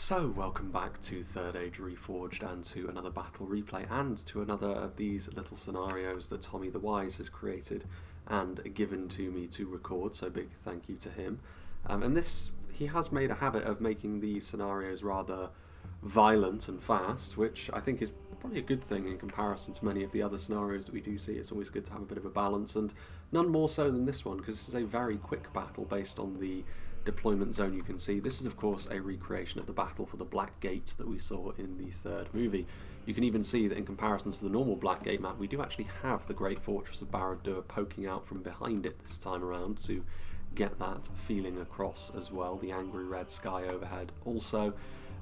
So, welcome back to Third Age Reforged and to another battle replay and to another of these little scenarios that Tommy the Wise has created and given to me to record, so big thank you to him. He has made a habit of making these scenarios rather violent and fast, which I think is probably a good thing in comparison to many of the other scenarios that we do see. It's always good to have a bit of a balance, and none more so than this one, because this is a very quick battle based on the deployment zone you can see. This is of course a recreation of the battle for the Black Gate that we saw in the third movie. You can even see that in comparison to the normal Black Gate map, we do actually have the Great Fortress of Barad-dûr poking out from behind it this time around to get that feeling across as well. The angry red sky overhead also,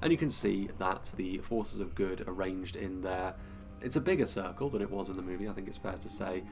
and you can see that the forces of good arranged in there. It's a bigger circle than it was in the movie, I think it's fair to say.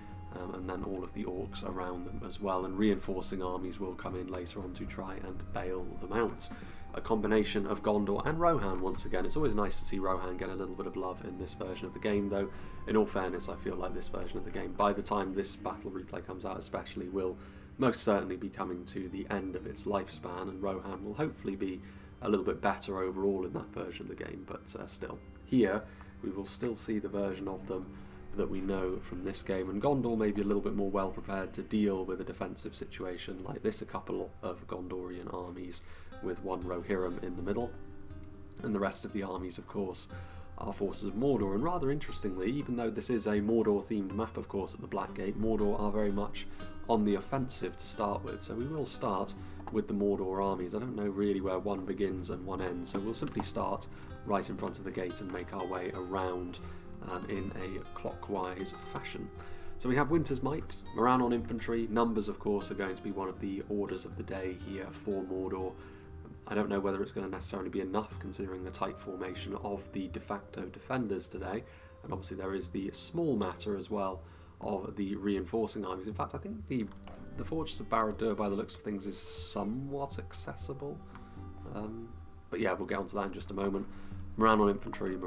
And then all of the orcs around them as well, and reinforcing armies will come in later on to try and bail them out. A combination of Gondor and Rohan once again. It's always nice to see Rohan get a little bit of love in this version of the game, though in all fairness I feel like this version of the game, by the time this battle replay comes out especially, will most certainly be coming to the end of its lifespan, and Rohan will hopefully be a little bit better overall in that version of the game, but still. Here we will still see the version of them that we know from this game, and Gondor may be a little bit more well prepared to deal with a defensive situation like this. A couple of Gondorian armies with one Rohirrim in the middle, and the rest of the armies of course are forces of Mordor. And rather interestingly, even though this is a Mordor themed map of course at the Black Gate, Mordor are very much on the offensive to start with, so we will start with the Mordor armies. I don't know really where one begins and one ends, so we'll simply start right in front of the gate and make our way around in a clockwise fashion. So we have Winter's Might, Moran infantry. Numbers of course are going to be one of the orders of the day here for Mordor. I don't know whether it's going to necessarily be enough considering the tight formation of the de facto defenders today, and obviously there is the small matter as well of the reinforcing armies. In fact, I think the Fortress of Barad-dûr by the looks of things is somewhat accessible, but yeah, we'll get onto that in just a moment. Moran infantry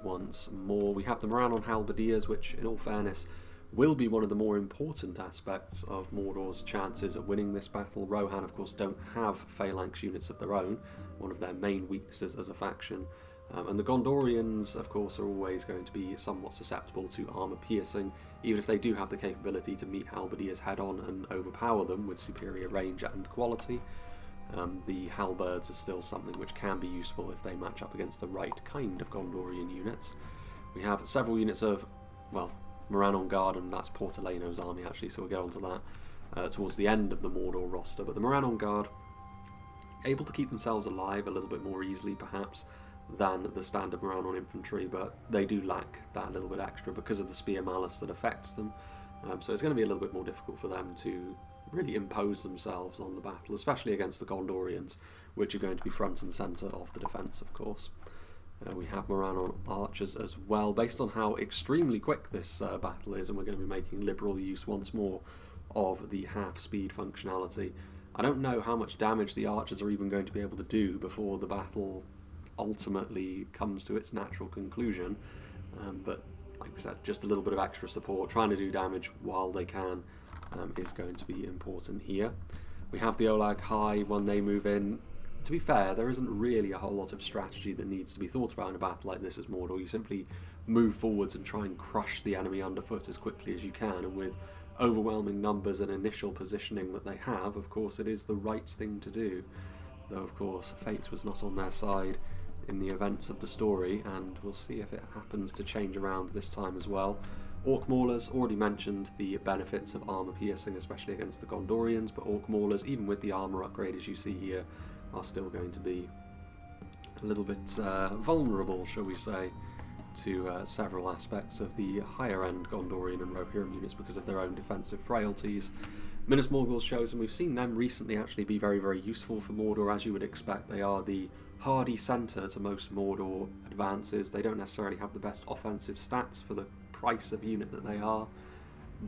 once more. We have the Moran halberdiers, which in all fairness will be one of the more important aspects of Mordor's chances at winning this battle. Rohan of course don't have phalanx units of their own, one of their main weaknesses as a faction, and the Gondorians of course are always going to be somewhat susceptible to armour piercing, even if they do have the capability to meet halberdiers head on and overpower them with superior range and quality. The halberds are still something which can be useful if they match up against the right kind of Gondorian units. We have several units of, well, Moran Guard, and that's Portaleno's army actually, so we'll get onto that towards the end of the Mordor roster. But the Moran Guard, able to keep themselves alive a little bit more easily perhaps than the standard Moran infantry, but they do lack that little bit extra because of the spear malice that affects them. So it's going to be a little bit more difficult for them to really impose themselves on the battle, especially against the Gondorians, which are going to be front and centre of the defence of course. We have Moran archers as well, based on how extremely quick this battle is, and we're going to be making liberal use once more of the half-speed functionality. I don't know how much damage the archers are even going to be able to do before the battle ultimately comes to its natural conclusion, but like we said, just a little bit of extra support, trying to do damage while they can, is going to be important here. We have the Olag High when they move in. To be fair, there isn't really a whole lot of strategy that needs to be thought about in a battle like this as Mordor. You simply move forwards and try and crush the enemy underfoot as quickly as you can, and with overwhelming numbers and initial positioning that they have, of course it is the right thing to do. Though of course fate was not on their side in the events of the story, and we'll see if it happens to change around this time as well. Orc Maulers, already mentioned the benefits of armour piercing, especially against the Gondorians, but Orc Maulers, even with the armour upgrade as you see here, are still going to be a little bit vulnerable, shall we say, to several aspects of the higher end Gondorian and Rohirrim units because of their own defensive frailties. Minas Morgul's chosen. We've seen them recently actually be very, very useful for Mordor, as you would expect. They are the hardy centre to most Mordor advances. They don't necessarily have the best offensive stats for the price of unit that they are,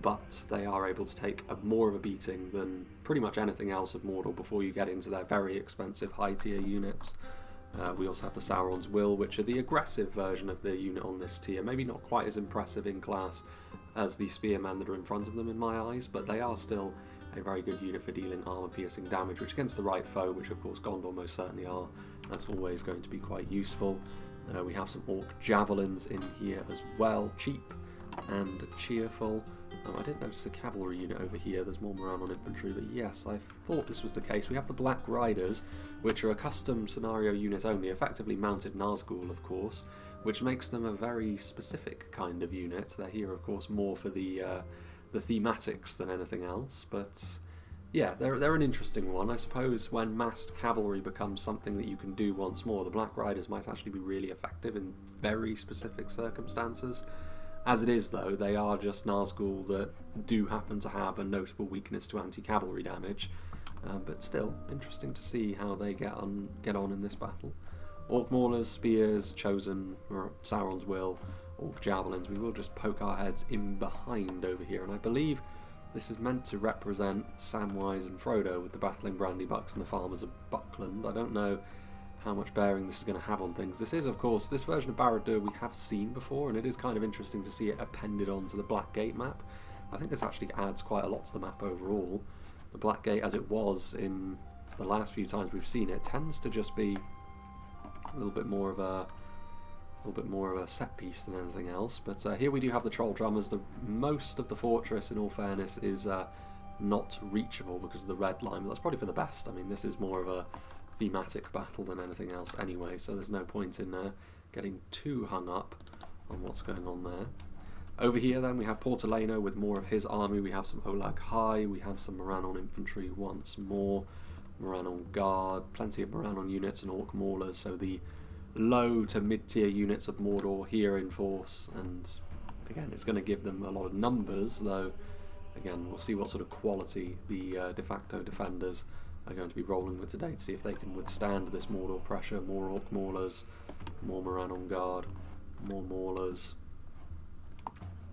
but they are able to take more of a beating than pretty much anything else of Mordor before you get into their very expensive high tier units. We also have the Sauron's Will, which are the aggressive version of the unit on this tier, maybe not quite as impressive in class as the spearmen that are in front of them in my eyes, but they are still a very good unit for dealing armor-piercing damage, which against the right foe, which of course Gondor most certainly are, that's always going to be quite useful. We have some Orc Javelins in here as well, cheap and cheerful. I did notice a cavalry unit over here. There's more morale on infantry, but yes, I thought this was the case. We have the Black Riders, which are a custom scenario unit only, effectively mounted Nazgul, of course, which makes them a very specific kind of unit. They're here, of course, more for the thematics than anything else, but yeah, they're an interesting one. I suppose when massed cavalry becomes something that you can do once more, the Black Riders might actually be really effective in very specific circumstances. As it is, though, they are just Nazgul that do happen to have a notable weakness to anti-cavalry damage, but still, interesting to see how they get on in this battle. Orc Maulers, Spears, Chosen, or Sauron's Will, Orc Javelins. We will just poke our heads in behind over here, and I believe this is meant to represent Samwise and Frodo with the battling Brandybucks and the farmers of Buckland. I don't know how much bearing this is going to have on things. This is, of course, this version of Barad-dûr we have seen before, and it is kind of interesting to see it appended onto the Blackgate map. I think this actually adds quite a lot to the map overall. The Blackgate, as it was in the last few times we've seen it, tends to just be a little bit more of a set piece than anything else. But here we do have the Troll Drummers. Most of the fortress, in all fairness, is not reachable because of the red line, but that's probably for the best. I mean, this is more of a thematic battle than anything else anyway, so there's no point in getting too hung up on what's going on there. Over here then we have Portaleno with more of his army. We have some Olag High, we have some Morannon infantry once more, Morannon Guard, plenty of Morannon units and Orc Maulers, so the low to mid-tier units of Mordor here in force, and again it's going to give them a lot of numbers, though again we'll see what sort of quality the de facto defenders are going to be rolling with today to see if they can withstand this Mordor pressure. More Orc Maulers, more Morannon Guard, more Maulers.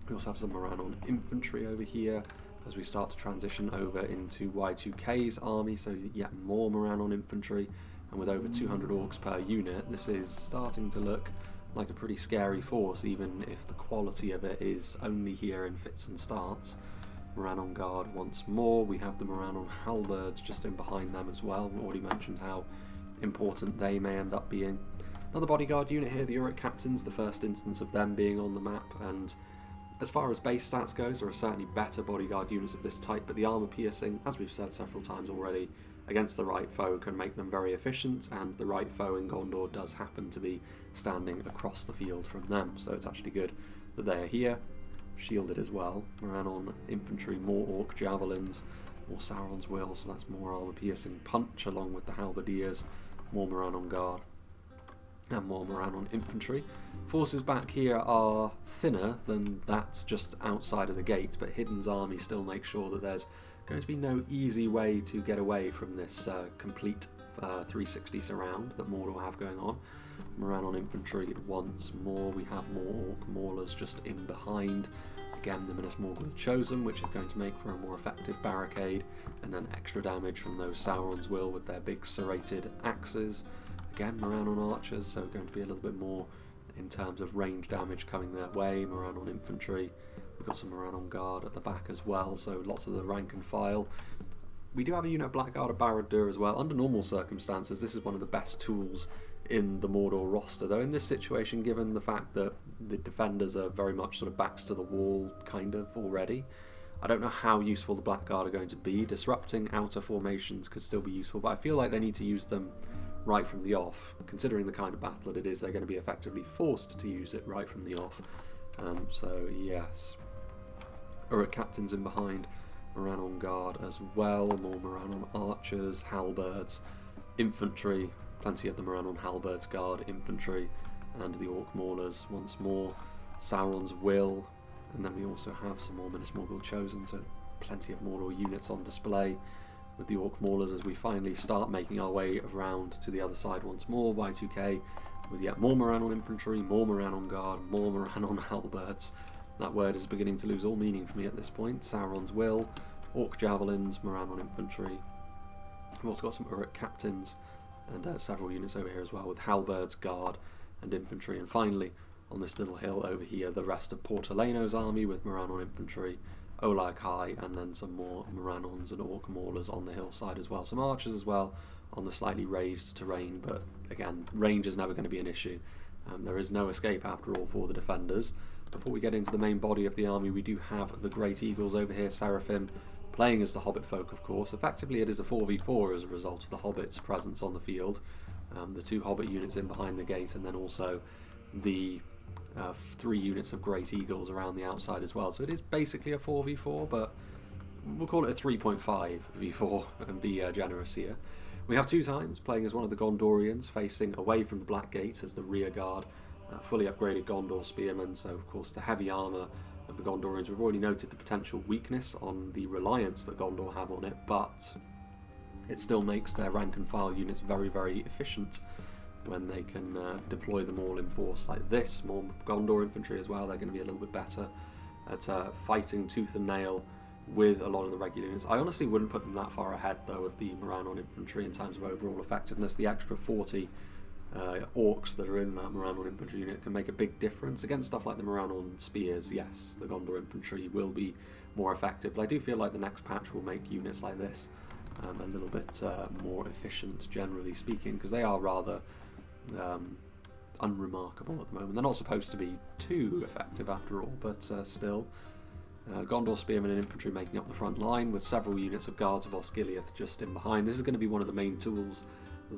We also have some Morannon infantry over here as we start to transition over into Y2K's army, so yet more Morannon infantry, and with over 200 orcs per unit, this is starting to look like a pretty scary force, even if the quality of it is only here in fits and starts. Morannon Guard once more. We have the Morannon Halberds just in behind them as well. We already mentioned how important they may end up being. Another bodyguard unit here, the Uruk Captains, the first instance of them being on the map, and as far as base stats goes, there are certainly better bodyguard units of this type, but the armour piercing, as we've said several times already, against the right foe can make them very efficient, and the right foe in Gondor does happen to be standing across the field from them, so it's actually good that they are here. Shielded as well. Morannon infantry, more Orc Javelins, more Sauron's Will, so that's more armour-piercing punch along with the Halberdiers, more Morannon Guard, and more Morannon infantry. Forces back here are thinner than that just outside of the gate, but Hidden's army still makes sure that there's going to be no easy way to get away from this complete 360 surround that Mordor have going on. Morannon infantry once more. We have more Orc Maulers just in behind. Again, the Minas Morgul Chosen, which is going to make for a more effective barricade, and then extra damage from those Sauron's Will with their big serrated axes. Again, Morannon archers, so going to be a little bit more in terms of range damage coming their way. Morannon infantry. We've got some Morannon Guard at the back as well, so lots of the rank and file. We do have a unit of Blackguard of Barad-dûr as well. Under normal circumstances, this is one of the best tools in the Mordor roster, though in this situation, given the fact that the defenders are very much sort of backs to the wall kind of already, I don't know how useful the Blackguard are going to be. Disrupting outer formations could still be useful, but I feel like they need to use them right from the off. Considering the kind of battle that it is, they're going to be effectively forced to use it right from the off. So yes, Uruk Captains in behind, Morannon Guard as well, more Morannon archers, halberds, infantry, plenty of the Morannon Halberds Guard infantry, and the Orc Maulers once more, Sauron's Will, and then we also have some more Minas Morgul Chosen, so plenty of Mordor units on display with the Orc Maulers as we finally start making our way around to the other side once more. Y2K with yet more Morannon infantry, more Morannon Guard, more Morannon Halberds. That word is beginning to lose all meaning for me at this point. Sauron's Will, Orc Javelins, Morannon infantry. We've also got some Uruk Captains and several units over here as well with Halberds, Guard and infantry, and finally on this little hill over here the rest of Portaleno's army with Morannon infantry, Olag High, and then some more Moranons and Orc Maulers on the hillside as well. Some archers as well on the slightly raised terrain, but again, range is never going to be an issue. There is no escape after all for the defenders. Before we get into the main body of the army, we do have the Great Eagles over here, Seraphim, playing as the Hobbit folk, of course. Effectively, it is a 4v4 as a result of the Hobbits' presence on the field. The 2 Hobbit units in behind the gate, and then also the 3 units of Great Eagles around the outside as well. So it is basically a 4v4, but we'll call it a 3.5v4 and be generous here. We have 2 times playing as one of the Gondorians, facing away from the Black Gate as the rear guard, fully upgraded Gondor spearmen. So of course the heavy armour of the Gondorians, we've already noted the potential weakness on the reliance that Gondor have on it, but it still makes their rank and file units very, very efficient when they can deploy them all in force like this. More Gondor infantry as well, they're going to be a little bit better at fighting tooth and nail with a lot of the regular units. I honestly wouldn't put them that far ahead though of the Moranon infantry in terms of overall effectiveness. The extra 40 orcs that are in that Moranon infantry unit can make a big difference. Against stuff like the Moranon spears, yes, the Gondor infantry will be more effective, but I do feel like the next patch will make units like this a little bit more efficient, generally speaking, because they are rather unremarkable at the moment. They're not supposed to be too effective after all, but still. Gondor spearmen and infantry making up the front line, with several units of guards of Osgiliath just in behind. This is going to be one of the main tools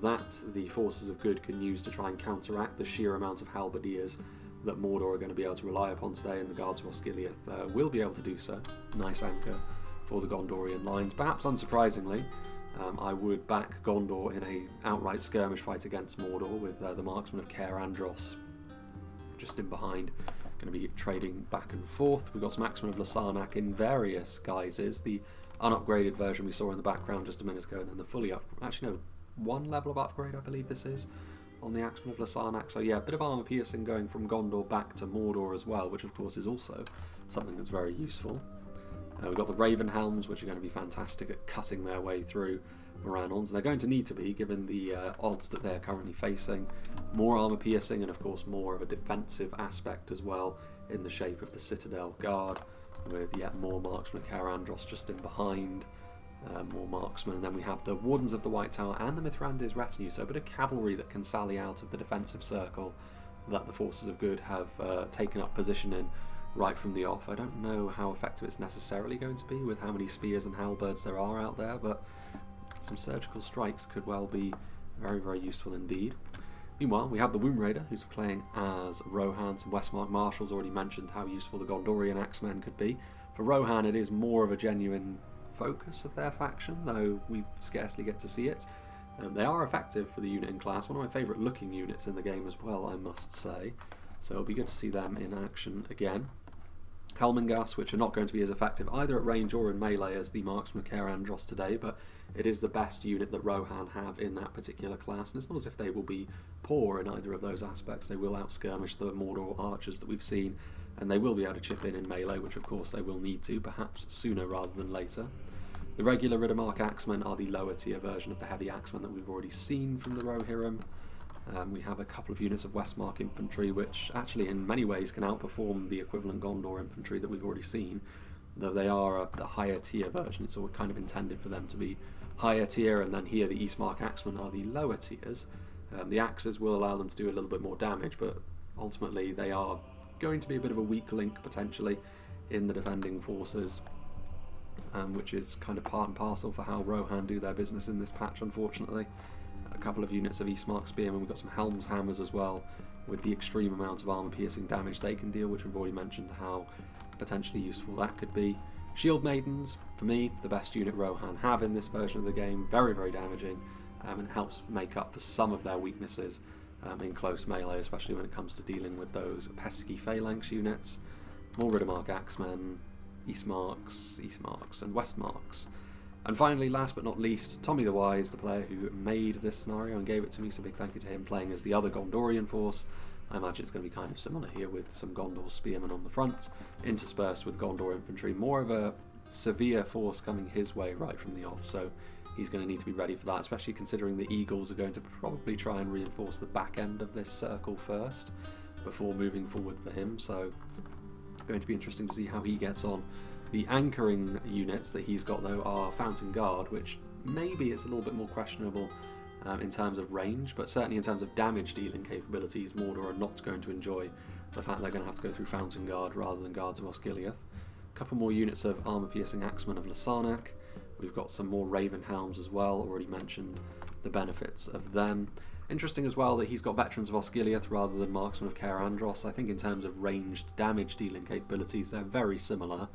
that the forces of good can use to try and counteract the sheer amount of halberdiers that Mordor are going to be able to rely upon today, and the guards of Osgiliath will be able to do so. Nice anchor for the Gondorian lines. Perhaps unsurprisingly, I would back Gondor in a outright skirmish fight against Mordor, with the marksmen of Caer Andros just in behind, going to be trading back and forth. We've got some axemen of Lasarnak in various guises. The unupgraded version we saw in the background just a minute ago, and then the fully up, actually no, 1 level of upgrade I believe this is on the axemen of Lasarnak. So yeah, a bit of armour piercing going from Gondor back to Mordor as well, which of course is also something that's very useful. We've got the Raven Helms, which are going to be fantastic at cutting their way through Moranons, and they're going to need to be, given the odds that they're currently facing. More armour piercing, and of course more of a defensive aspect as well, in the shape of the Citadel Guard, with yet more marksmen of Caer Andros just in behind, more marksmen, and then we have the Wardens of the White Tower and the Mithrandir's retinue, so a bit of cavalry that can sally out of the defensive circle that the forces of good have taken up position in right from the off. I don't know how effective it's necessarily going to be with how many spears and halberds there are out there, but some surgical strikes could well be very, very useful indeed. Meanwhile, we have the Womb Raider, who's playing as Rohan. Some Westmark Marshals already mentioned how useful the Gondorian axemen could be. For Rohan, it is more of a genuine focus of their faction, though we scarcely get to see it. They are effective for the unit in class, one of my favourite looking units in the game as well, I must say. So it'll be good to see them in action again. Helmingas, which are not going to be as effective either at range or in melee as the marksman of Caer Andros today, but it is the best unit that Rohan have in that particular class, and it's not as if they will be poor in either of those aspects. They will outskirmish the Mordor archers that we've seen, and they will be able to chip in melee, which of course they will need to, perhaps sooner rather than later. The regular Riddermark axemen are the lower tier version of the heavy axemen that we've already seen from the Rohirrim. We have a couple of units of Westmark infantry, which actually in many ways can outperform the equivalent Gondor infantry that we've already seen, though they are a higher tier version. It's all kind of intended for them to be higher tier, and then here the Eastmark axemen are the lower tiers. The axes will allow them to do a little bit more damage, but ultimately they are going to be a bit of a weak link potentially in the defending forces, which is kind of part and parcel for how Rohan do their business in this patch, unfortunately. A couple of units of Eastmark Spearmen, we've got some Helm's Hammers as well, with the extreme amount of armour piercing damage they can deal, which we've already mentioned how potentially useful that could be. Shield Maidens, for me, the best unit Rohan have in this version of the game, very, very damaging, and helps make up for some of their weaknesses in close melee, especially when it comes to dealing with those pesky phalanx units. More Riddermark Axemen, Eastmarks, and Westmarks. And finally, last but not least, Tommy the Wise, the player who made this scenario and gave it to me, so big thank you to him, playing as the other Gondorian force. I imagine it's going to be kind of similar here, with some Gondor spearmen on the front, interspersed with Gondor infantry. More of a severe force coming his way right from the off, so he's going to need to be ready for that, especially considering the Eagles are going to probably try and reinforce the back end of this circle first, before moving forward for him, so going to be interesting to see how he gets on The anchoring units that he's got though are Fountain Guard, which maybe it's a little bit more questionable in terms of range, but certainly in terms of damage dealing capabilities, Mordor are not going to enjoy the fact they're going to have to go through Fountain Guard rather than Guards of Osgiliath. A couple more units of armour-piercing Axemen of Lasarnak. We've got some more Raven Helms as well, already mentioned the benefits of them. Interesting as well that he's got Veterans of Osgiliath rather than Marksmen of Caer Andros. I think in terms of ranged damage dealing capabilities they're very similar.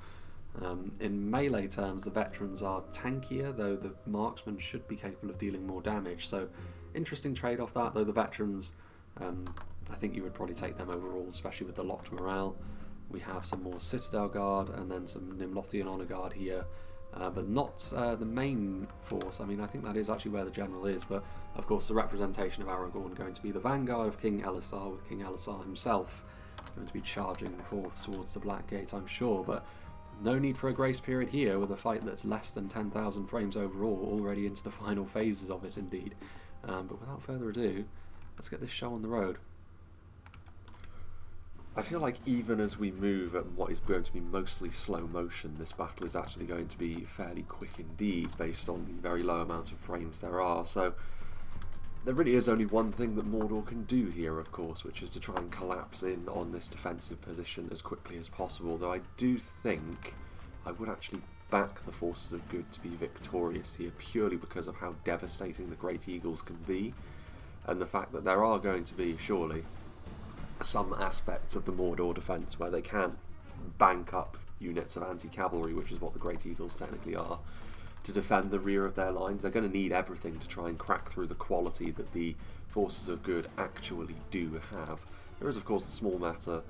In melee terms the Veterans are tankier, though the Marksmen should be capable of dealing more damage, so interesting trade-off that, though the Veterans, I think you would probably take them overall, especially with the locked morale. We have some more Citadel Guard and then some Nimlothian Honour Guard here, but not the main force. I mean, I think that is actually where the general is, but of course the representation of Aragorn going to be the vanguard of King Elisar, with King Elisar himself going to be charging forth towards the Black Gate, I'm sure, but no need for a grace period here with a fight that's less than 10,000 frames overall, already into the final phases of it indeed. But without further ado, let's get this show on the road. I feel like even as we move at what is going to be mostly slow motion, this battle is actually going to be fairly quick indeed based on the very low amount of frames there are. So there really is only one thing that Mordor can do here, of course, which is to try and collapse in on this defensive position as quickly as possible, though I do think I would actually back the forces of good to be victorious here, purely because of how devastating the Great Eagles can be, and the fact that there are going to be, surely, some aspects of the Mordor defence where they can bank up units of anti-cavalry, which is what the Great Eagles technically are, to defend the rear of their lines. They're going to need everything to try and crack through the quality that the forces of good actually do have. There is of course the small matter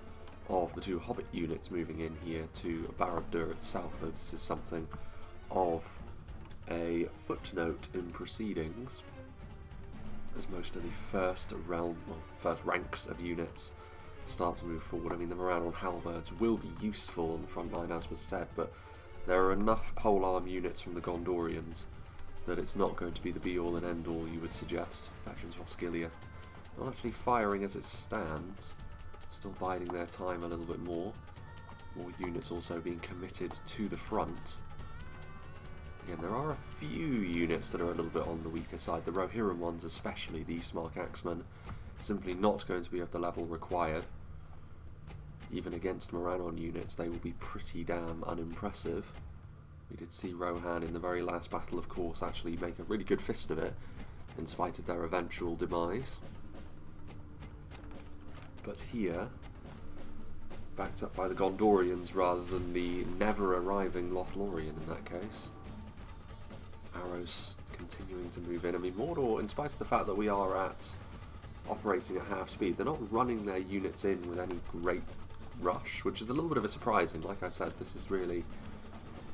of the two Hobbit units moving in here to Barad-dûr itself, though this is something of a footnote in proceedings, as most of the first ranks of units start to move forward. I mean, the Morannon halberds will be useful on the front line, as was said, but there are enough polearm units from the Gondorians that it's not going to be the be-all and end-all, you would suggest. Veterans of Osgiliath not actually firing as it stands, still biding their time a little bit more. More units also being committed to the front. Again, there are a few units that are a little bit on the weaker side. The Rohirrim ones especially, the Eastmark Axemen, simply not going to be of the level required. Even against Morannon units, they will be pretty damn unimpressive. We did see Rohan in the very last battle, of course, actually make a really good fist of it, in spite of their eventual demise. But here, backed up by the Gondorians rather than the never-arriving Lothlorien in that case. Arrows continuing to move in. I mean, Mordor, in spite of the fact that we are operating at half speed, they're not running their units in with any great rush, which is a little bit of a surprising. Like I said, this is really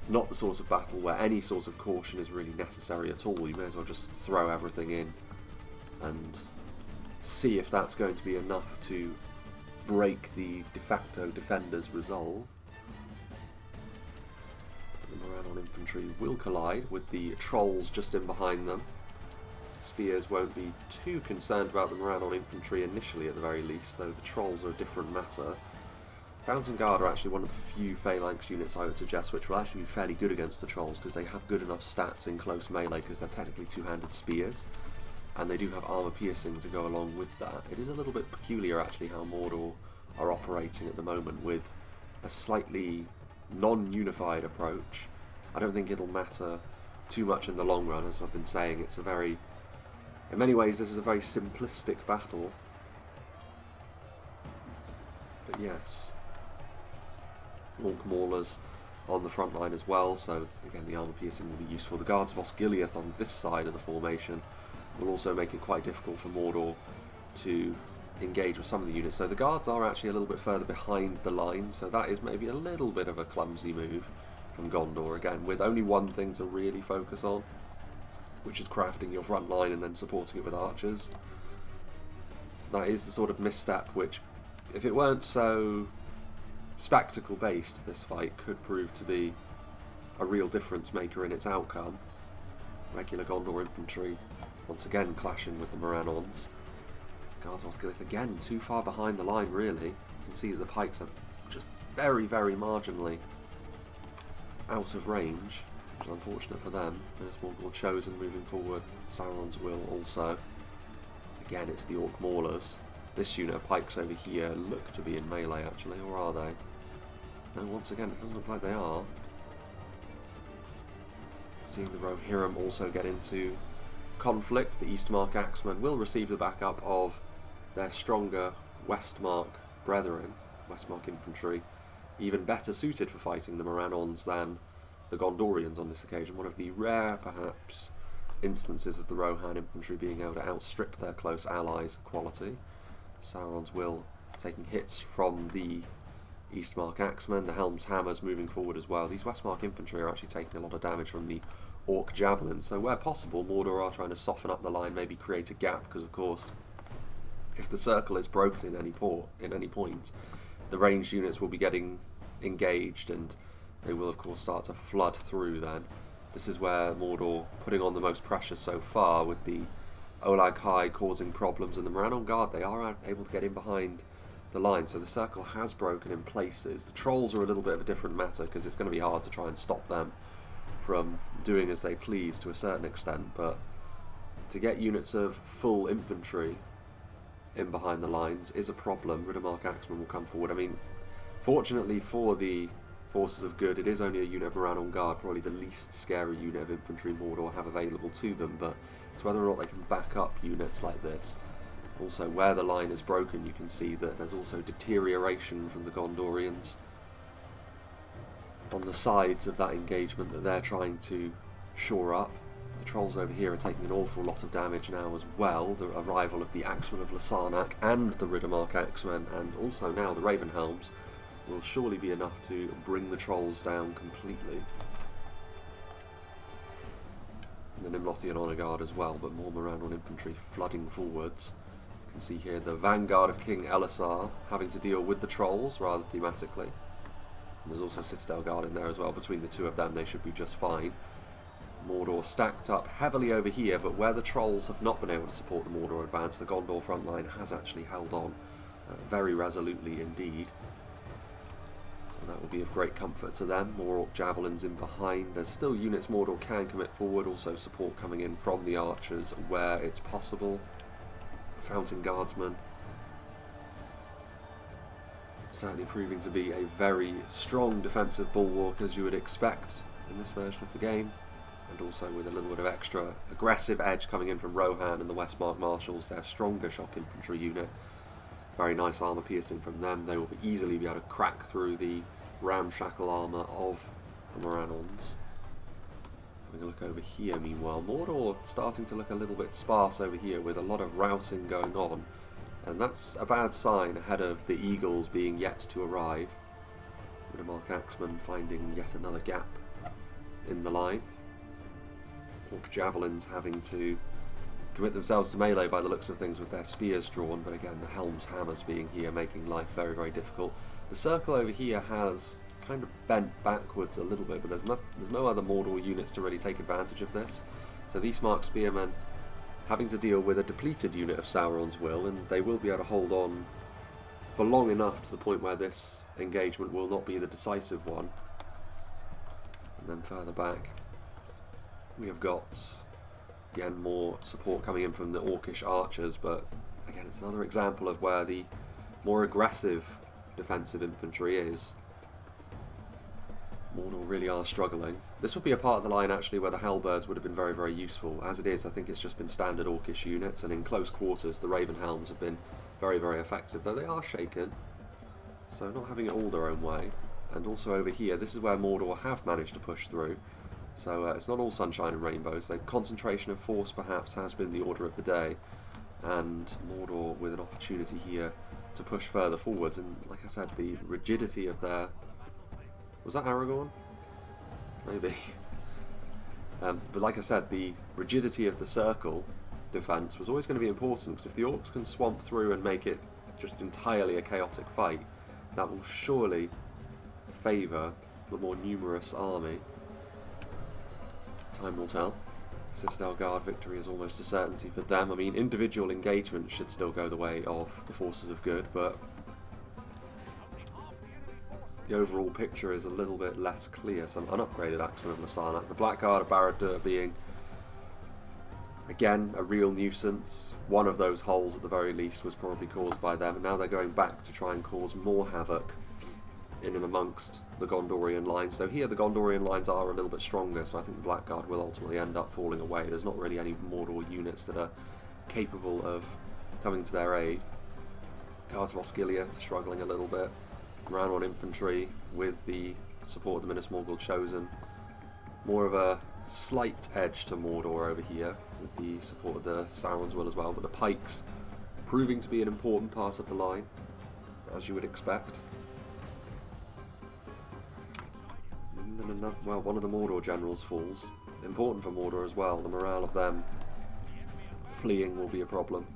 not the sort of battle where any sort of caution is really necessary at all. You may as well just throw everything in and see if that's going to be enough to break the de facto defender's resolve. The Morannon infantry will collide with the trolls just in behind them. Spears won't be too concerned about the Morannon infantry initially, at the very least, though the trolls are a different matter. Fountain Guard are actually one of the few phalanx units I would suggest which will actually be fairly good against the trolls, because they have good enough stats in close melee, because they're technically two-handed spears, and they do have armour piercing to go along with that. It is a little bit peculiar actually how Mordor are operating at the moment, with a slightly non-unified approach. I don't think it'll matter too much in the long run, as I've been saying. It's a very, in many ways this is a very simplistic battle, but yes. Orc Maulers on the front line as well, so again the armour piercing will be useful. The Guards of Osgiliath on this side of the formation will also make it quite difficult for Mordor to engage with some of the units. So the Guards are actually a little bit further behind the line, so that is maybe a little bit of a clumsy move from Gondor, again with only one thing to really focus on, which is crafting your front line and then supporting it with archers. That is the sort of misstep which, if it weren't so spectacle based, this fight could prove to be a real difference maker in its outcome. Regular Gondor infantry once again clashing with the Morannons. Guards of Osgiliath again too far behind the line really. You can see that the pikes are just very, very marginally out of range, which is unfortunate for them. Minas Morgul chosen moving forward. Sauron's Will also. Again, it's the Orc Maulers. This unit of pikes over here look to be in melee actually, or are they? No, once again, it doesn't look like they are. Seeing the Rohirrim also get into conflict, the Eastmark Axemen will receive the backup of their stronger Westmark brethren, Westmark infantry, even better suited for fighting the Morannons than the Gondorians on this occasion. One of the rare, perhaps, instances of the Rohan infantry being able to outstrip their close allies' quality. Sauron's Will taking hits from the Eastmark Axemen, the Helm's Hammers moving forward as well. These Westmark infantry are actually taking a lot of damage from the Orc Javelins, so where possible, Mordor are trying to soften up the line, maybe create a gap, because of course, if the circle is broken in any point, the ranged units will be getting engaged, and they will of course start to flood through then. This is where Mordor putting on the most pressure so far, with the Olag High causing problems, and the Morannon Guard, they are able to get in behind the line, so the circle has broken in places. The Trolls are a little bit of a different matter, because it's going to be hard to try and stop them from doing as they please to a certain extent, but to get units of full infantry in behind the lines is a problem. Riddermark Axemen will come forward. I mean, fortunately for the forces of good, it is only a unit of Morannon Guard, probably the least scary unit of infantry Mordor have available to them, but it's whether or not they can back up units like this. Also, where the line is broken, you can see that there's also deterioration from the Gondorians on the sides of that engagement that they're trying to shore up. The Trolls over here are taking an awful lot of damage now as well. The arrival of the Axemen of Lasarnak and the Riddermark Axemen, and also now the Ravenhelms, will surely be enough to bring the Trolls down completely. And the Nimlothian Honour Guard as well, but more Morannon infantry flooding forwards. You can see here the vanguard of King Elisar having to deal with the Trolls rather thematically. And there's also Citadel Guard in there as well. Between the two of them they should be just fine. Mordor stacked up heavily over here, but where the Trolls have not been able to support the Mordor advance, the Gondor front line has actually held on very resolutely indeed. So that will be of great comfort to them. More Orc Javelins in behind. There's still units Mordor can commit forward, also support coming in from the archers where it's possible. Fountain Guardsmen certainly proving to be a very strong defensive bulwark, as you would expect in this version of the game, and also with a little bit of extra aggressive edge coming in from Rohan and the Westmark Marshals, their stronger shock infantry unit. Very nice armour piercing from them. They will easily be able to crack through the ramshackle armour of the Morannons. Having a look over here meanwhile, Mordor starting to look a little bit sparse over here with a lot of routing going on. And that's a bad sign ahead of the Eagles being yet to arrive. Riddermark Axemen finding yet another gap in the line. Orc Javelins having to commit themselves to melee by the looks of things with their spears drawn, but again the Helm's Hammers being here making life very, very difficult. The circle over here has kind of bent backwards a little bit, but there's no other Mordor units to really take advantage of this. So these Eastmark Spearmen having to deal with a depleted unit of Sauron's Will, and they will be able to hold on for long enough to the point where this engagement will not be the decisive one. And then further back we have got again more support coming in from the Orcish archers, but again it's another example of where the more aggressive defensive infantry is. Mordor really are struggling. This would be a part of the line actually where the halberds would have been very, very useful. As it is, I think it's just been standard Orcish units, and in close quarters the Ravenhelms have been very, very effective, though they are shaken, so not having it all their own way. And also over here, this is where Mordor have managed to push through, so it's not all sunshine and rainbows. The concentration of force perhaps has been the order of the day, and Mordor with an opportunity here to push further forwards. And like I said, the rigidity of their... Was that Aragorn? Maybe. But like I said, the rigidity of the circle defence was always going to be important, because if the Orcs can swamp through and make it just entirely a chaotic fight, that will surely favour the more numerous army. Time will tell. Citadel Guard victory is almost a certainty for them. I mean, individual engagement should still go the way of the forces of good, but the overall picture is a little bit less clear. Some unupgraded Axemen of Lasarnak. The Blackguard of Barad-dûr being, again, a real nuisance. One of those holes at the very least was probably caused by them, and now they're going back to try and cause more havoc in and amongst the Gondorian lines. So here the Gondorian lines are a little bit stronger, so I think the Blackguard will ultimately end up falling away. There's not really any Mordor units that are capable of coming to their aid. Guards of Osgiliath struggling a little bit. Rohan infantry with the support of the Minas Morgul chosen. More of a slight edge to Mordor over here with the support of the Sauron's will as well, but the pikes proving to be an important part of the line, as you would expect. And then another, well, one of the Mordor generals falls. Important for Mordor as well. The morale of them fleeing will be a problem.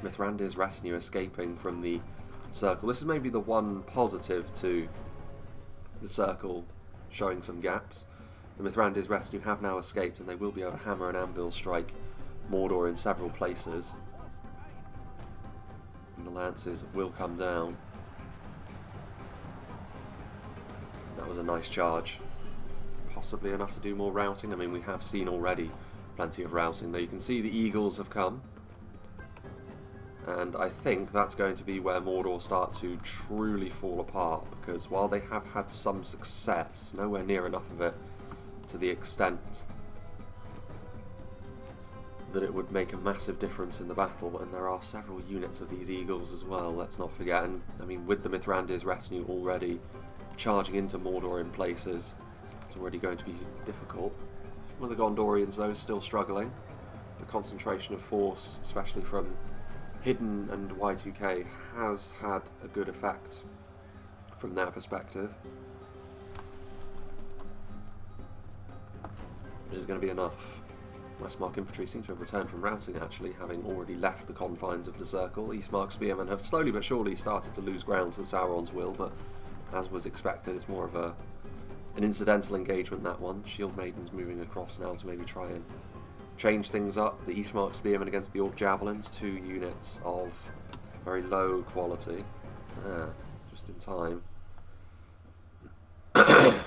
Mithrandir's retinue escaping from the circle. This is maybe the one positive to the circle showing some gaps. The Mithrandir's retinue have now escaped, and they will be able to hammer and anvil strike Mordor in several places. And the lances will come down. That was a nice charge. Possibly enough to do more routing. I mean, we have seen already plenty of routing. Though you can see the Eagles have come. And I think that's going to be where Mordor start to truly fall apart, because while they have had some success, nowhere near enough of it to the extent that it would make a massive difference in the battle, and there are several units of these Eagles as well, let's not forget. And I mean, with the Mithrandir's retinue already charging into Mordor in places, it's already going to be difficult. Some of the Gondorians though still struggling. The concentration of force, especially from Hidden and Y2K, has had a good effect from their perspective. Is it going to be enough? Westmark infantry seem to have returned from routing, actually, having already left the confines of the circle. Eastmark spearmen have slowly but surely started to lose ground to Sauron's will, but as was expected, it's more of an incidental engagement, that one. Shield Maidens moving across now to maybe try and change things up. The Eastmark spearmen against the Orc javelins, 2 units of very low quality. Just in time. The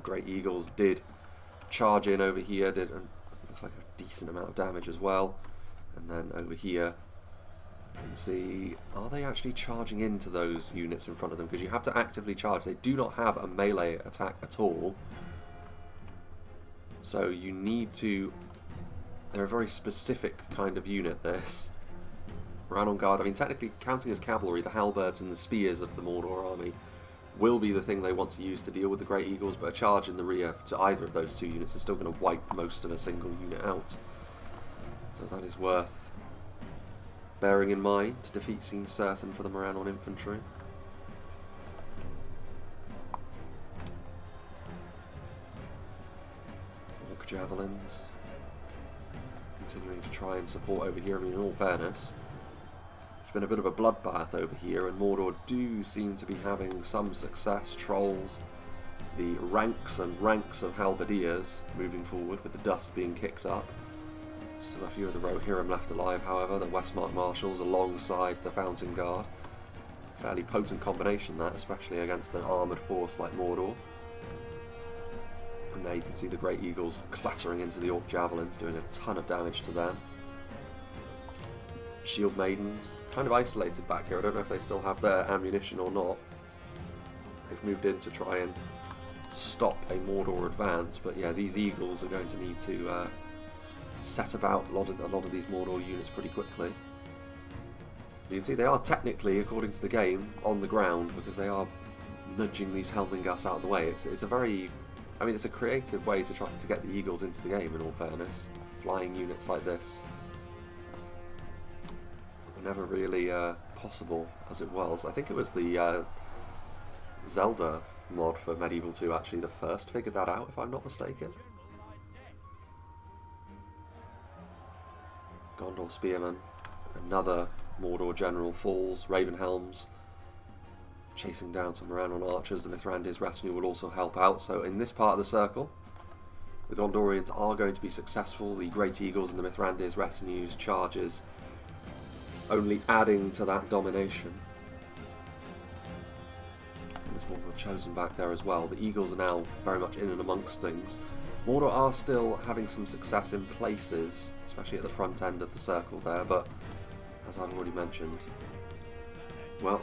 Great Eagles did charge in over here, looks like a decent amount of damage as well. And then over here you can see, are they actually charging into those units in front of them? Because you have to actively charge. They do not have a melee attack at all. So you need to... They're a very specific kind of unit, this. Rohan on guard. I mean, technically, counting as cavalry, the halberds and the spears of the Mordor army will be the thing they want to use to deal with the Great Eagles, but a charge in the rear to either of those 2 units is still going to wipe most of a single unit out. So that is worth bearing in mind. Defeat seems certain for the Morannon infantry. Orc javelins continuing to try and support over here. I mean, in all fairness, it's been a bit of a bloodbath over here, and Mordor do seem to be having some success. Trolls, the ranks and ranks of halberdiers moving forward with the dust being kicked up. Still a few of the Rohirrim left alive, however. The Westmark Marshals alongside the Fountain Guard. Fairly potent combination, that, especially against an armoured force like Mordor. And there you can see the Great Eagles clattering into the Orc javelins, doing a ton of damage to them. Shield Maidens, kind of isolated back here. I don't know if they still have their ammunition or not. They've moved in to try and stop a Mordor advance, but yeah, these Eagles are going to need to set about a lot of these Mordor units pretty quickly. You can see they are technically, according to the game, on the ground, because they are nudging these Helmingas out of the way. It's a very... I mean, it's a creative way to try to get the Eagles into the game, in all fairness. Flying units like this were never really possible as it was. I think it was the Zelda mod for Medieval 2 actually that first figured that out, if I'm not mistaken. Gondor Spearmen, another Mordor general falls. Ravenhelms chasing down some Morannon archers. The Mithrandir's retinue will also help out. So in this part of the circle, the Gondorians are going to be successful. The Great Eagles and the Mithrandir's retinue's charges only adding to that domination. Mordor chosen back there as well. The Eagles are now very much in and amongst things. Mordor are still having some success in places, especially at the front end of the circle there, but as I've already mentioned, well,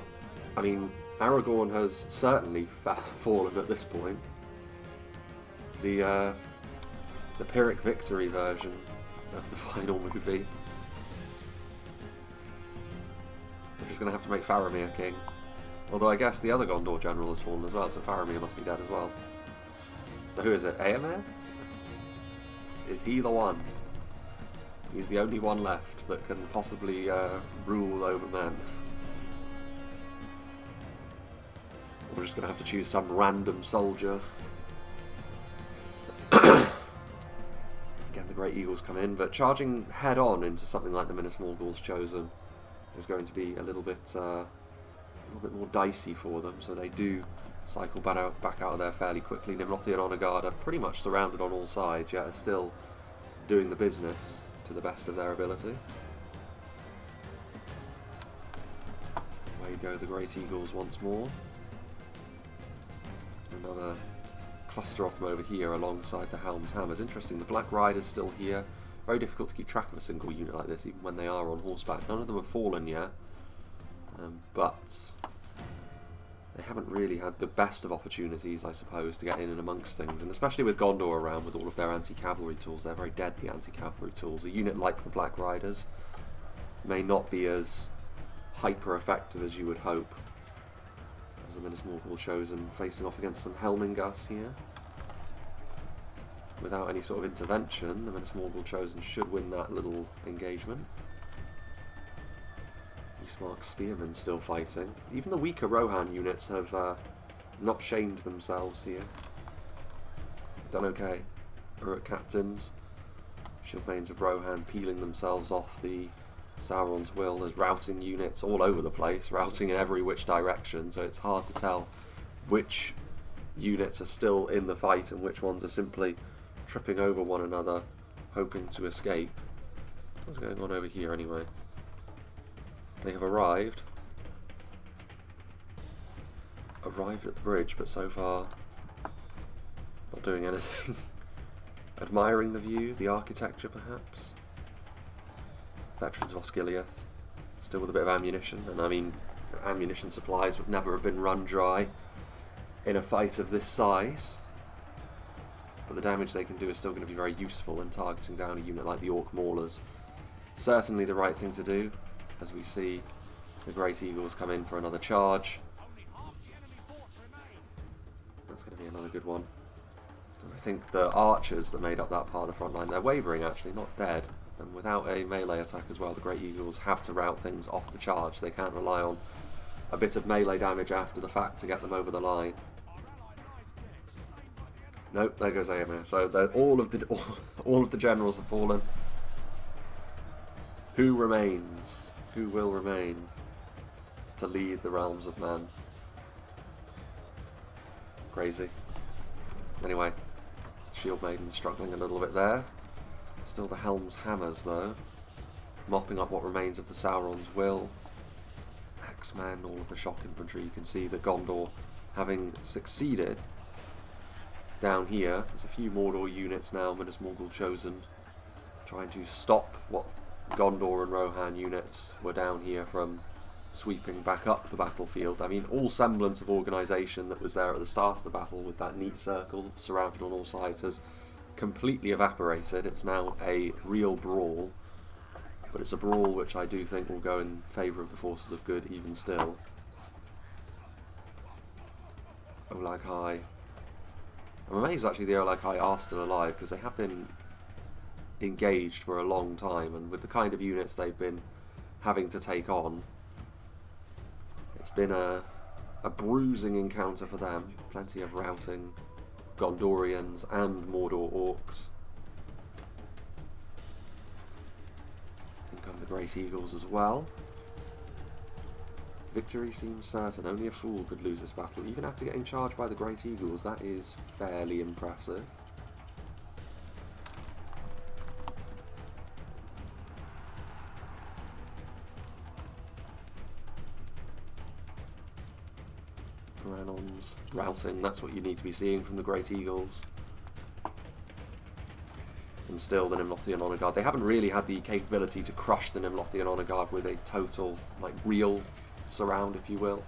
I mean, Aragorn has certainly fallen at this point. The Pyrrhic victory version of the final movie. They're just going to have to make Faramir king. Although I guess the other Gondor general has fallen as well, so Faramir must be dead as well. So who is it? Éomer? Is he the one? He's the only one left that can possibly rule over men. We're just going to have to choose some random soldier. Again, the Great Eagles come in, but charging head-on into something like the Minas Morgul's chosen is going to be a little bit more dicey for them, so they do cycle back out of there fairly quickly. Nimrothi and Onagard are pretty much surrounded on all sides, yet are still doing the business to the best of their ability. Away go the Great Eagles once more. Another cluster of them over here alongside the Helm's Hammers. Interesting, the Black Rider's still here. Very difficult to keep track of a single unit like this, even when they are on horseback. None of them have fallen yet, but they haven't really had the best of opportunities, I suppose, to get in and amongst things. And especially with Gondor around with all of their anti-cavalry tools, they're very deadly anti-cavalry tools. A unit like the Black Riders may not be as hyper-effective as you would hope. As the Minas Morgul chosen facing off against some Helmingas here. Without any sort of intervention, the Minas Morgul chosen should win that little engagement. Eastmark Spearmen still fighting. Even the weaker Rohan units have not shamed themselves here. Done okay. Uruk captains. Shieldmanes of Rohan peeling themselves off the Sauron's will. There's routing units all over the place, routing in every which direction, so it's hard to tell which units are still in the fight and which ones are simply tripping over one another, hoping to escape. What's going on over here anyway? They have arrived at the bridge, but so far not doing anything. Admiring the view, the architecture perhaps. Veterans of Osgiliath, still with a bit of ammunition, and I mean, ammunition supplies would never have been run dry in a fight of this size, but the damage they can do is still going to be very useful, and targeting down a unit like the Orc Maulers, certainly the right thing to do, as we see the Great Eagles come in for another charge. That's going to be another good one. And I think the archers that made up that part of the front line, they're wavering actually, not dead. And without a melee attack as well, the Great Eagles have to route things off the charge. They can't rely on a bit of melee damage after the fact to get them over the line. Nope, there goes Éomer. So all of the generals have fallen. Who remains? Who will remain to lead the realms of man? Crazy. Anyway, Shield Maiden struggling a little bit there. Still the Helm's Hammers though, mopping up what remains of the Sauron's will. Axemen, all of the shock infantry. You can see that Gondor, having succeeded down here, there's a few Mordor units now, Minas Morgul chosen, trying to stop what Gondor and Rohan units were down here from sweeping back up the battlefield. I mean, all semblance of organisation that was there at the start of the battle with that neat circle surrounded on all sides has completely evaporated. It's now a real brawl, but it's a brawl which I do think will go in favour of the forces of good even still. Olag High. I'm amazed actually the Olag High are still alive, because they have been engaged for a long time, and with the kind of units they've been having to take on, it's been a bruising encounter for them. Plenty of routing Gondorians and Mordor orcs. In come the Great Eagles as well. Victory seems certain. Only a fool could lose this battle. Even after getting charged by the Great Eagles, that is fairly impressive. Rannon's routing, that's what you need to be seeing from the Great Eagles. And still the Nimlothian Honor Guard. They haven't really had the capability to crush the Nimlothian Honor Guard with a total, like, real surround, if you will.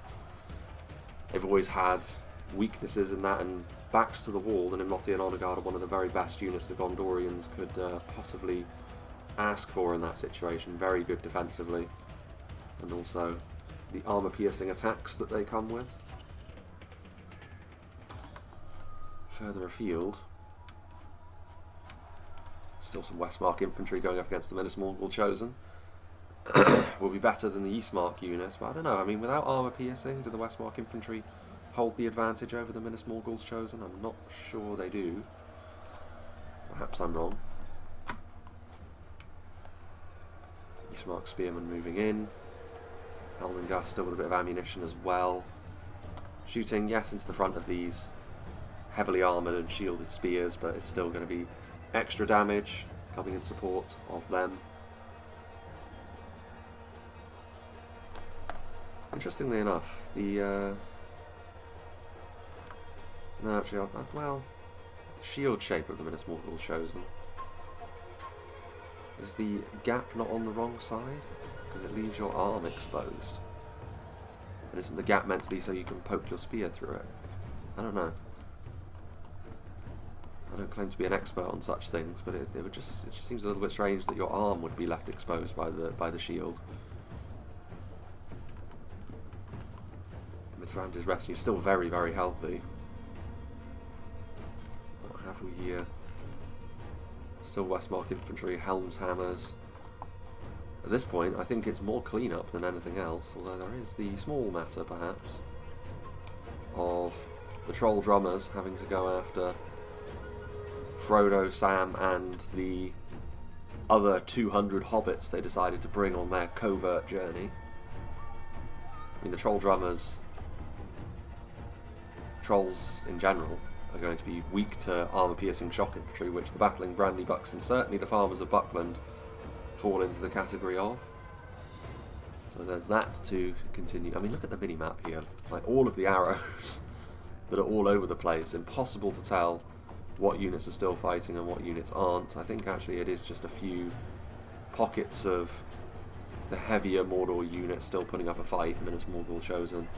They've always had weaknesses in that, and backs to the wall, the Nimlothian Honor Guard are one of the very best units the Gondorians could possibly ask for in that situation. Very good defensively, and also the armour-piercing attacks that they come with. Further afield, still some Westmark infantry going up against the Minas Morgul Chosen. Will be better than the Eastmark units, but I don't know. I mean, without armour piercing, do the Westmark infantry hold the advantage over the Minas Morgul's Chosen? I'm not sure they do. Perhaps I'm wrong. Eastmark spearmen moving in. Heldengas still with a bit of ammunition as well. Shooting, yes, into the front of these heavily armoured and shielded spears, but it's still going to be extra damage coming in support of them. Interestingly enough, the no, actually, well, the shield shape of the Minas Morgul Chosen. Is the gap not on the wrong side? Because it leaves your arm exposed. And isn't the gap meant to be so you can poke your spear through it? I don't know. I don't claim to be an expert on such things, but it just seems a little bit strange that your arm would be left exposed by the shield. Mithrandir's retinue still very, very healthy. What have we here? Still Westmark infantry, helms, hammers. At this point, I think it's more cleanup than anything else, although there is the small matter, perhaps, of the troll drummers having to go after Frodo, Sam, and the other 200 hobbits they decided to bring on their covert journey. I mean, the troll drummers, trolls in general, are going to be weak to armour-piercing shock infantry, which the battling brandy bucks and certainly the farmers of Buckland fall into the category of. So there's that to continue. I mean, look at the mini-map here. Like, all of the arrows that are all over the place. Impossible to tell what units are still fighting and what units aren't. I think actually it is just a few pockets of the heavier Mordor units still putting up a fight. Minas Morgul Chosen,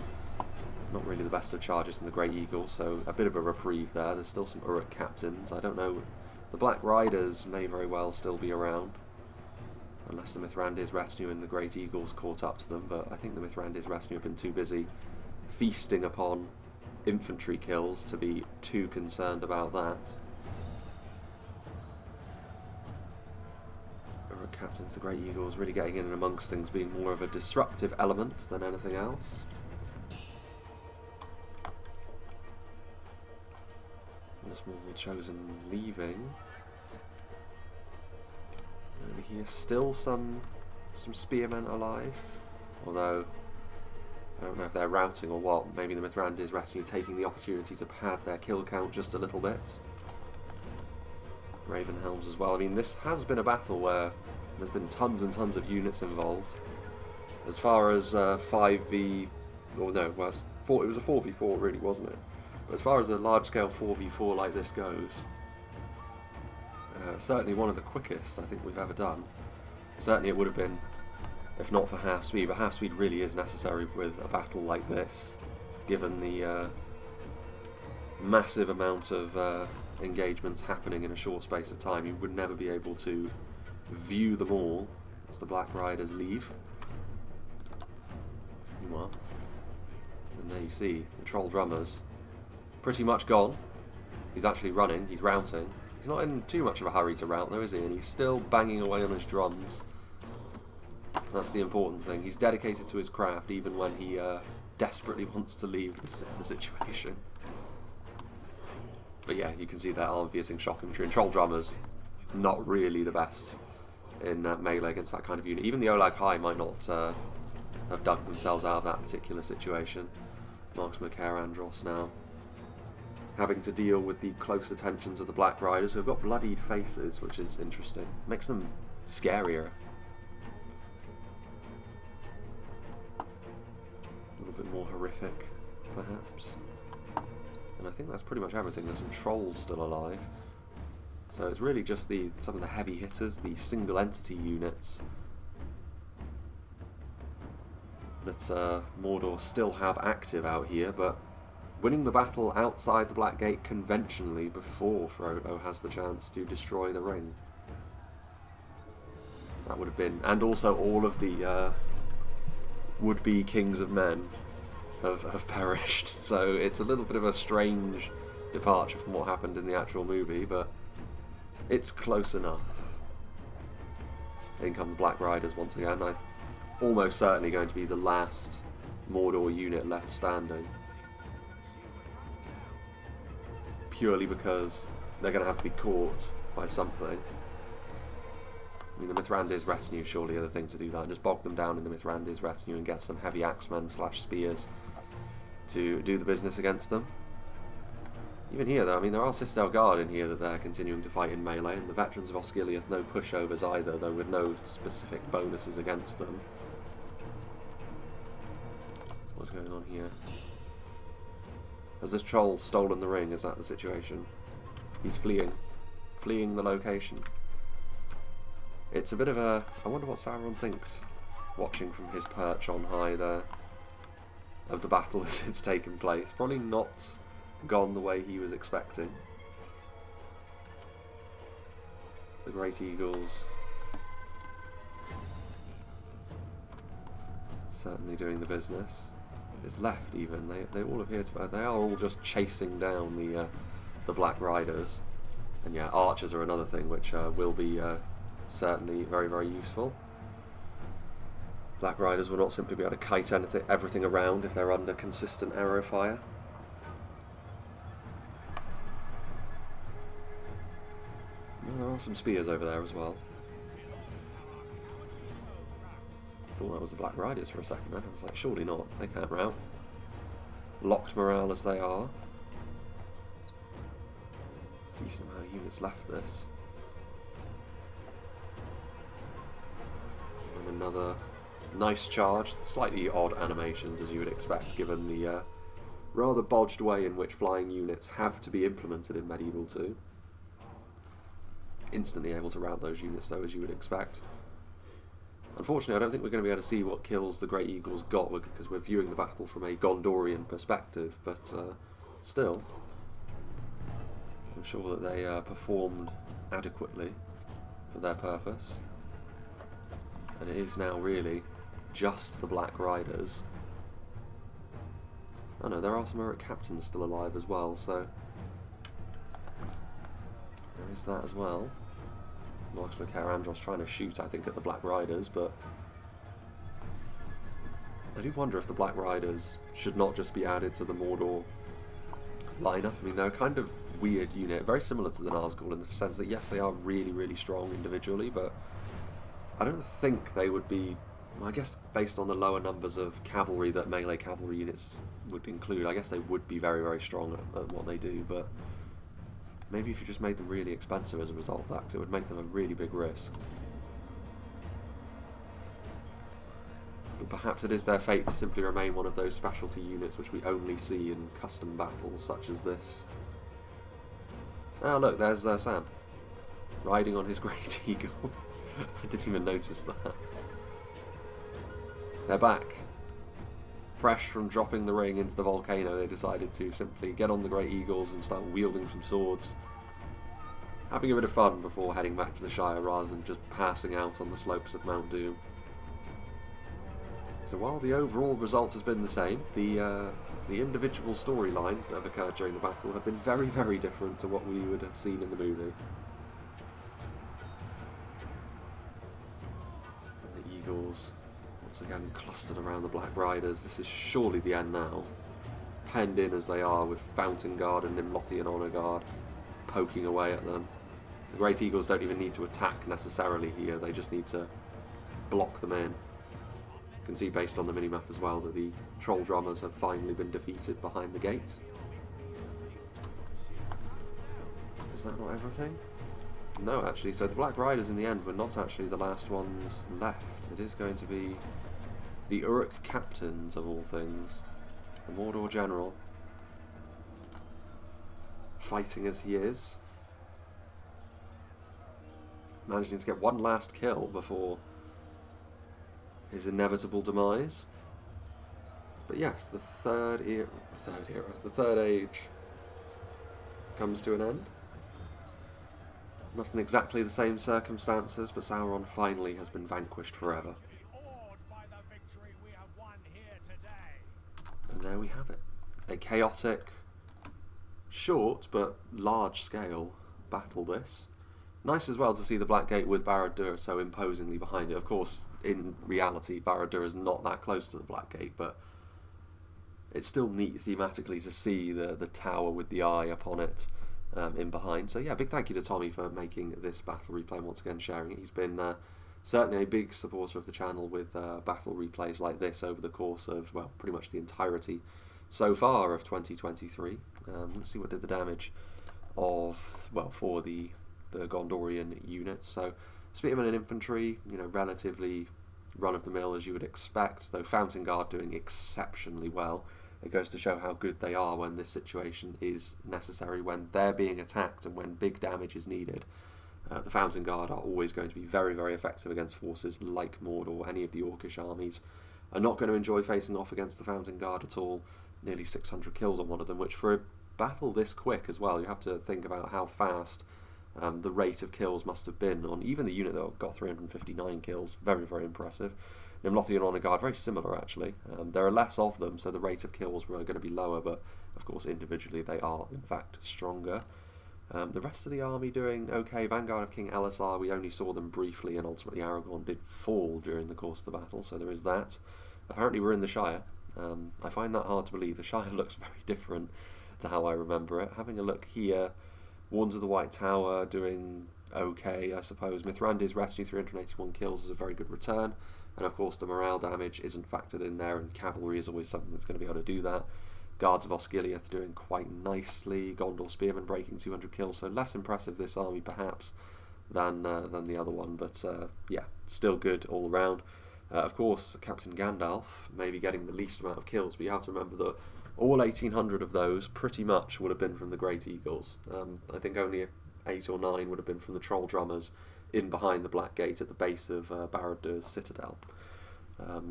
not really the best of charges in the Grey Eagle, so a bit of a reprieve there. There's still some Uruk captains. I don't know. The Black Riders may very well still be around, unless the Mithrandir's retinue and the Great Eagles caught up to them, but I think the Mithrandir's retinue have been too busy feasting upon infantry kills to be too concerned about that. Uruk captains, the Great Eagles, really getting in and amongst things, being more of a disruptive element than anything else. Minas Morgul Chosen leaving. Over here, still some spearmen alive, although I don't know if they're routing or what. Maybe the Mithrandir's retinue taking the opportunity to pad their kill count just a little bit. Raven helms as well. I mean, this has been a battle where there's been tons and tons of units involved. As far as 5v, or no, well, it was a 4v4 really, wasn't it? But as far as a large-scale 4v4 like this goes, certainly one of the quickest I think we've ever done. Certainly it would have been, if not for half speed, but half speed really is necessary with a battle like this, given the massive amount of engagements happening in a short space of time. You would never be able to view them all as the Black Riders leave. Well, and there you see the troll drummers pretty much gone. He's actually running, he's routing. He's not in too much of a hurry to rout though, is he? And he's still banging away on his drums. That's the important thing. He's dedicated to his craft even when he desperately wants to leave the situation. But yeah, you can see that arm-piercing shock infantry. And troll drummers, not really the best in melee against that kind of unit. Even the Olag High might not have dug themselves out of that particular situation. Marksman Andros now having to deal with the close attentions of the Black Riders, who have got bloodied faces, which is interesting. Makes them scarier. A little bit more horrific. perhaps. And I think that's pretty much everything. There's some trolls still alive. So it's really just some of the heavy hitters, the single entity units that Mordor still have active out here, but winning the battle outside the Black Gate conventionally before Frodo has the chance to destroy the ring. That would have been, and also all of the would-be kings of men have perished, so it's a little bit of a strange departure from what happened in the actual movie, but it's close enough. In come the Black Riders once again. Almost certainly going to be the last Mordor unit left standing. Purely because they're going to have to be caught by something. I mean, the Mithrandir's retinue surely are the thing to do that. Just bog them down in the Mithrandir's retinue and get some heavy axemen / spears to do the business against them. Even here though, I mean, there are Citadel Guard in here that they're continuing to fight in melee, and the Veterans of Osgiliath no pushovers either, though with no specific bonuses against them. What's going on here? Has this troll stolen the ring? Is that the situation? He's fleeing the location. It's a bit of a... I wonder what Sauron thinks, watching from his perch on high there, of the battle as it's taken place. Probably not gone the way he was expecting. The Great Eagles certainly doing the business. Is left even. They all appear to. They are all just chasing down the Black Riders, and yeah, archers are another thing which will be certainly very, very useful. Black Riders will not simply be able to kite everything around if they're under consistent arrow fire. Well, there are some spears over there as well. Thought that was the Black Riders for a second then. I was like, surely not. They can't rout. Locked morale as they are. Decent amount of units left this. And another nice charge. Slightly odd animations as you would expect, given the rather bodged way in which flying units have to be implemented in Medieval 2. Instantly able to rout those units though, as you would expect. Unfortunately, I don't think we're going to be able to see what kills the Great Eagles got, because we're viewing the battle from a Gondorian perspective, but still, I'm sure that they performed adequately for their purpose. And it is now really just the Black Riders. Oh no, there are some Uruk captains still alive as well, so there is that as well. Marksman Carandros trying to shoot, I think, at the Black Riders, but I do wonder if the Black Riders should not just be added to the Mordor lineup. I mean, they're a kind of weird unit, very similar to the Nazgul in the sense that, yes, they are really, really strong individually, but I don't think they would be, well, I guess based on the lower numbers of cavalry that melee cavalry units would include, I guess they would be very, very strong at what they do, but maybe if you just made them really expensive as a result of that, because it would make them a really big risk. But perhaps it is their fate to simply remain one of those specialty units which we only see in custom battles such as this. Oh look, there's Sam, riding on his Great Eagle. I didn't even notice that. They're back. Fresh from dropping the ring into the volcano, they decided to simply get on the Great Eagles and start wielding some swords. Having a bit of fun before heading back to the Shire rather than just passing out on the slopes of Mount Doom. So while the overall result has been the same, the individual storylines that have occurred during the battle have been very, very different to what we would have seen in the movie. And the Eagles once again clustered around the Black Riders. This is surely the end now. Penned in as they are, with Fountain Guard and Nimlothian Honour Guard poking away at them. The Great Eagles don't even need to attack necessarily here, they just need to block them in. You can see based on the minimap as well that the Troll Drummers have finally been defeated behind the gate. Is that not everything? No, actually, so the Black Riders in the end were not actually the last ones left. It is going to be the Uruk captains, of all things, The Mordor general, fighting as he is, managing to get one last kill before his inevitable demise. But yes, the third age comes to an end. Not in exactly the same circumstances, but Sauron finally has been vanquished forever. And there we have it. A chaotic, short but large-scale battle this. Nice as well to see the Black Gate with Barad-dûr so imposingly behind it. Of course, in reality, Barad-dûr is not that close to the Black Gate, but it's still neat thematically to see the tower with the eye upon it in behind. So yeah, big thank you to Tommy for making this battle replay and once again sharing it. He's been certainly a big supporter of the channel with battle replays like this over the course of, well, pretty much the entirety so far of 2023. Let's see what did the damage of, well, for the Gondorian units. So Spearmen and Infantry, you know, relatively run-of-the-mill as you would expect, though Fountain Guard doing exceptionally well. It goes to show how good they are when this situation is necessary, when they're being attacked and when big damage is needed. The Fountain Guard are always going to be very, very effective against forces like Mordor. Any of the Orcish armies are not going to enjoy facing off against the Fountain Guard at all. Nearly 600 kills on one of them, which for a battle this quick as well, you have to think about how fast the rate of kills must have been on even the unit that got 359 kills. Very, very impressive. Nimlothian Honor Guard, very similar actually. There are less of them, so the rate of kills were going to be lower, but of course individually they are in fact stronger. The rest of the army doing okay. Vanguard of King Elisar, we only saw them briefly, and ultimately Aragorn did fall during the course of the battle, so there is that. Apparently we're in the Shire. I find that hard to believe. The Shire looks very different to how I remember it. Having a look here, Warns of the White Tower doing okay, I suppose. Mithrandir's retinue, 381 kills, is a very good return. And of course the morale damage isn't factored in there, and cavalry is always something that's going to be able to do that. Guards of Osgiliath doing quite nicely. Gondor Spearmen breaking 200 kills, so less impressive this army perhaps than the other one, but yeah, still good all around. Of course, Captain Gandalf maybe getting the least amount of kills, but you have to remember that all 1,800 of those pretty much would have been from the Great Eagles. I think only 8 or 9 would have been from the Troll Drummers in behind the Black Gate at the base of Barad-dûr's citadel.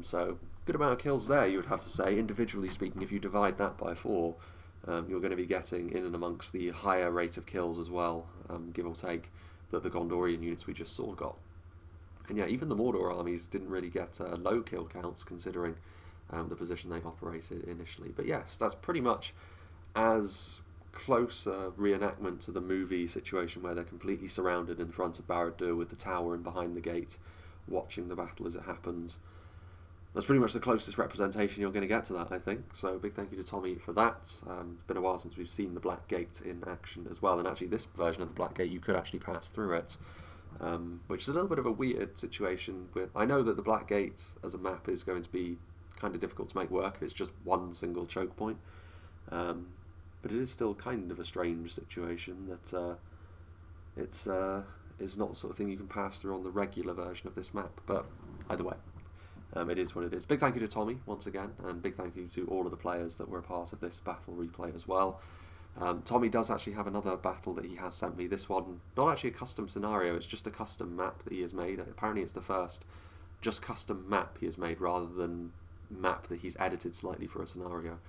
So good amount of kills there, you would have to say. Individually speaking, if you divide that by 4, you're going to be getting in and amongst the higher rate of kills as well, give or take, that the Gondorian units we just saw got. And yeah, even the Mordor armies didn't really get low kill counts considering the position they operated initially. But yes, that's pretty much as close a reenactment to the movie situation where they're completely surrounded in front of Barad-dûr with the tower and behind the gate, watching the battle as it happens. That's pretty much the closest representation you're going to get to that, I think. So big thank you to Tommy for that. It's been a while since we've seen the Black Gate in action as well, and actually this version of the Black Gate you could actually pass through it, which is a little bit of a weird situation. I know that the Black Gate as a map is going to be kind of difficult to make work if it's just one single choke point, but it is still kind of a strange situation that it's not the sort of thing you can pass through on the regular version of this map, but either way. It is what it is. Big thank you to Tommy once again, and big thank you to all of the players that were a part of this battle replay as well. Tommy does actually have another battle that he has sent me. This one, not actually a custom scenario, it's just a custom map that he has made. Apparently it's the first just custom map he has made rather than map that he's edited slightly for a scenario.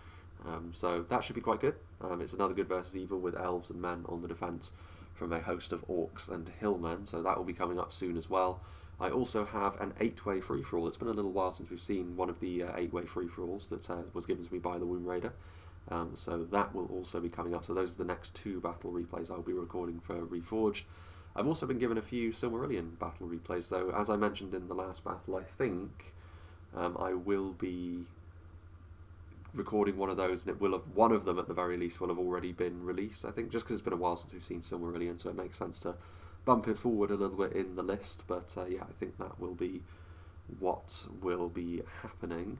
So that should be quite good. It's another good versus evil with elves and men on the defence from a host of orcs and hillmen, so that will be coming up soon as well. I also have an 8-way free-for-all. It's been a little while since we've seen one of the 8-way free-for-alls that was given to me by the Womb Raider. So that will also be coming up. So those are the next 2 battle replays I'll be recording for Reforged. I've also been given a few Silmarillion battle replays, though, as I mentioned in the last battle, I think I will be recording one of those, and it will have, one of them at the very least will have already been released, I think, just because it's been a while since we've seen Silmarillion, so it makes sense to bump it forward a little bit in the list. But yeah, I think that will be what will be happening.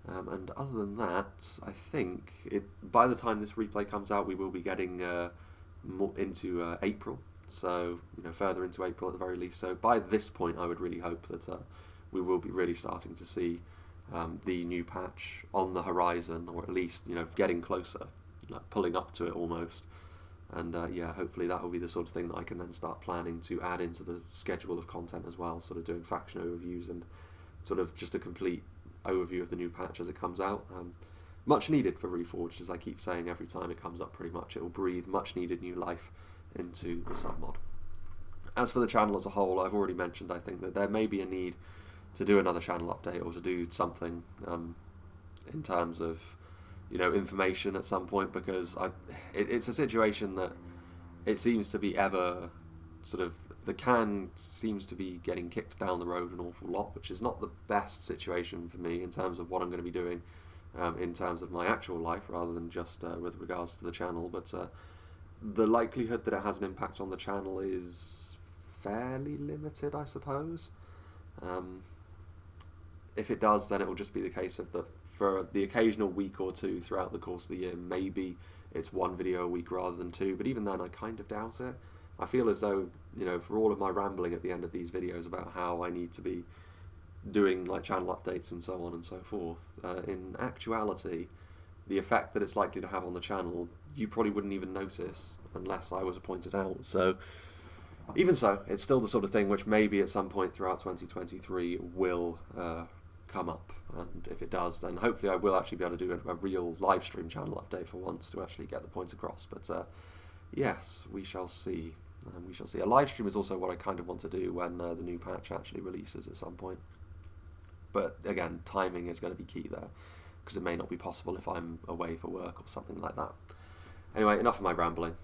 And other than that, I think by the time this replay comes out, we will be getting more into April, so further into April at the very least. So by this point, I would really hope that we will be really starting to see the new patch on the horizon, or at least, you know, getting closer, like pulling up to it almost. And yeah, hopefully that will be the sort of thing that I can then start planning to add into the schedule of content as well, sort of doing faction overviews and sort of just a complete overview of the new patch as it comes out. Much needed for Reforged, as I keep saying every time it comes up pretty much. It will breathe much needed new life into the submod. As for the channel as a whole, I've already mentioned, I think that there may be a need to do another channel update, or to do something in terms of, you know, information at some point, because it's a situation that it seems to be ever sort of, the can seems to be getting kicked down the road an awful lot, which is not the best situation for me in terms of what I'm going to be doing in terms of my actual life, rather than just with regards to the channel. But the likelihood that it has an impact on the channel is fairly limited, I suppose. If it does, then it will just be the case of for the occasional week or two throughout the course of the year, maybe it's one video a week rather than two, but even then I kind of doubt it. I feel as though, you know, for all of my rambling at the end of these videos about how I need to be doing like channel updates and so on and so forth, in actuality, the effect that it's likely to have on the channel, you probably wouldn't even notice unless I was pointed out. So even so, it's still the sort of thing which maybe at some point throughout 2023 will come up, and if it does, then hopefully I will actually be able to do a real live stream channel update for once to actually get the points across. But yes, we shall see. We shall see. A live stream is also what I kind of want to do when the new patch actually releases at some point. But again, timing is going to be key there, because it may not be possible if I'm away for work or something like that. Anyway, enough of my rambling.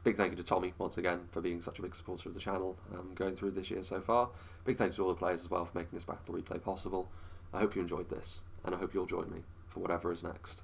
Big thank you to Tommy once again for being such a big supporter of the channel going through this year so far. Big thanks to all the players as well for making this battle replay possible. I hope you enjoyed this, and I hope you'll join me for whatever is next.